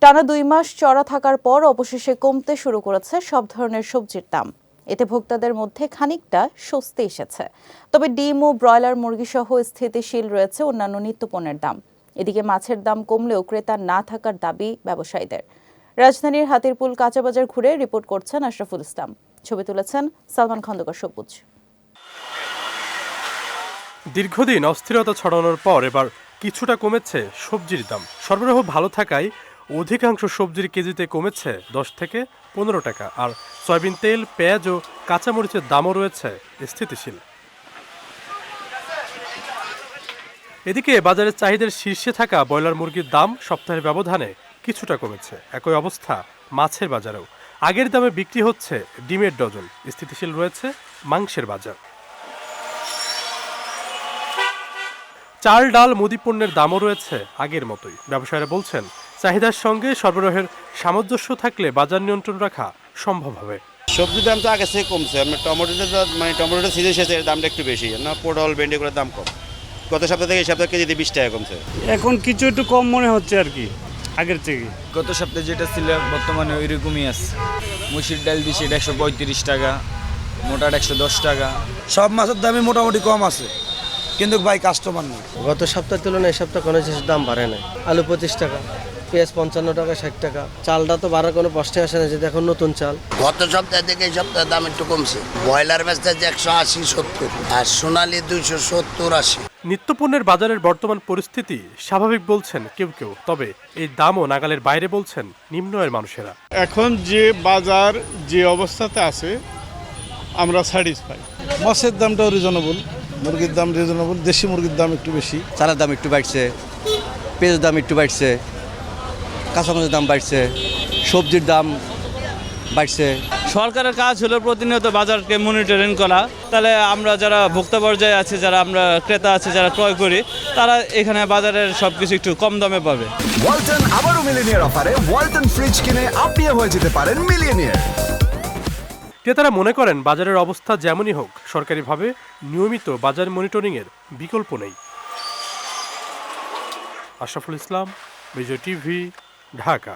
টানা ২ মাস চড়া থাকার পর অবশেষে কমতে শুরু করেছে সব ধরনের সবজির দাম। এতে ভোক্তাদের মধ্যে খানিকটা স্বস্তি এসেছে। তবে ডিম ও ব্রয়লার মুরগি সহ স্থিতিশীল রয়েছে অন্যান্য নিত্যপণ্যের দাম। এদিকে মাছের দাম কমলেও ক্রেতা না থাকার দাবি ব্যবসায়ীদের। রাজধানীর হাতিরপুল কাঁচাবাজার ঘুরে রিপোর্ট করছেন আশরাফুল ইসলাম। ছবি তুলেছেন সালমান খন্দকার সবুজ। দীর্ঘদিন অস্থিরতা ছড়ানোর পর এবার কিছুটা কমেছে সবজির দাম। সরবরাহ ভালো থাকায় অধিকাংশ সবজির কেজিতে কমেছে 10 থেকে 15 টাকা। আর সয়াবিন তেল, পেঁয়াজ ও কাঁচামরিচের দামও রয়েছে স্থিতিশীল। এদিকে বাজারের চাহিদার শীর্ষে থাকা ব্রয়লার মুরগির দাম সপ্তাহের ব্যবধানে কিছুটা কমেছে। একই অবস্থা মাছের বাজারেও। আগের দামে বিক্রি হচ্ছে ডিমের ডজন। স্থিতিশীল রয়েছে মাংসের বাজার। চাল, ডাল, মুদি পণ্যের দামও রয়েছে আগের মতোই। ব্যবসায়ীরা বলছেন, চাহিদার সঙ্গে সরবরাহের সামঞ্জস্য থাকলে বাজার নিয়ন্ত্রণ রাখা সম্ভব হবে। সবজির দাম তো আগে থেকে কমছে। টমেটোটা সিজন শেষে এর দামটা একটু বেশি, না পটল ভেন্ডি এগুলোর দাম কম। গত সপ্তাহ থেকে এই সপ্তাহে কেজিতে 20 টাকা কমছে। এখন কিছু একটু কম মনে হচ্ছে আর কি আগের থেকে। গত সপ্তাহে যেটা ছিল বর্তমানে ওই রকমই আছে। মুসুর ডাল দিচ্ছে 135 টাকা, মোটাটা 110 টাকা। সব মাছের দামই মোটামুটি কম আছে, কিন্তু ভাই কাস্টমার নেই। গত সপ্তাহের তুলনায় এই সপ্তাহে কোনো জিনিসের দাম বাড়ে নাই। আলু 25 টাকা, পেঁয়াজ 55 টাকা, 60 টাকা। চালটা তো বাড়ার কোনো প্রশ্নই আসে না, যদি এখন নতুন চাল। গত সপ্তাহ থেকে এই সপ্তাহের দাম একটু কমছে। ব্রয়লার বেচতে 180-70 আর সোনালী 270-80। নিত্যপণ্যের বাজারের বর্তমান পরিস্থিতি স্বাভাবিক বলছেন কেউ কেউ। তবে এই দামও নাগালের বাইরে বলছেন নিম্ন আয়ের মানুষেরা। এখন যে বাজার যে অবস্থাতে আছে আমরা স্যাটিসফাই। মাছের দামটাও রিজনেবল, মুরগির দাম রিজনেবল, দেশি মুরগির দাম একটু বেশি। চালের দাম একটু বাড়ছে, পেঁয়াজের দাম একটু বাড়ছে, কাঁচামরিচের দাম বাড়ছে, সবজির দাম বাড়ছে। সরকারের কাজ হলো প্রতিনিয়ত বাজারকে মনিটরিং করা। তাহলে আমরা যারা ভোক্তা পর্যায়ে আছে, যারা আমরা ক্রেতা আছে, যারা ক্রয় করি, তারা এখানে বাজারের সবকিছু একটু কম দামে পাবে। ওয়ালটন আবারও মিলিয়নিয়ার অফারে ওয়ালটন ফ্রিজ কিনে আপনিও হয়ে যেতে পারেন মিলিয়নিয়ার। ক্রেতারা মনে করেন বাজারের অবস্থা যেমনই হোক, সরকারিভাবে নিয়মিত বাজার মনিটরিংয়ের বিকল্প নেই। আশরাফুল ইসলাম, বিজয় টিভি, ঢাকা।